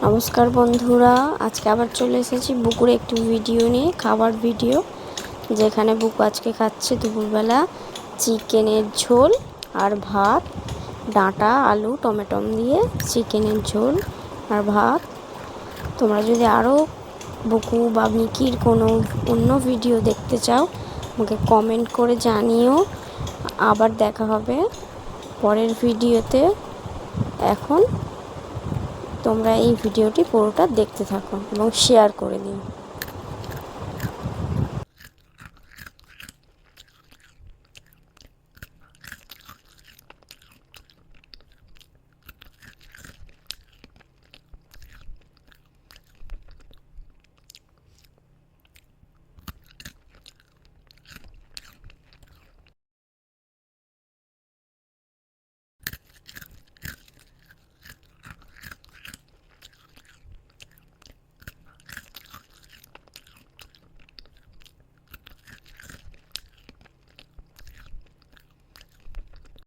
নমস্কার বন্ধুরা, আজকে আবার চলে এসেছি বুকুর একটি ভিডিও নিয়ে, খাবার ভিডিও। যেখানে বুকু আজকে খাচ্ছে দুপুরবেলা চিকেনের ঝোল আর ভাত, ডাঁটা আলু টমেটো দিয়ে চিকেনের ঝোল আর ভাত। তোমরা যদি আরও বুকু বা মিকির কোনো অন্য ভিডিও দেখতে চাও আমাকে কমেন্ট করে জানিও। আবার দেখা হবে পরের ভিডিওতে। এখন তোমরা এই ভিডিওটি পুরোটা দেখতে থাকো এবং শেয়ার করে দিও।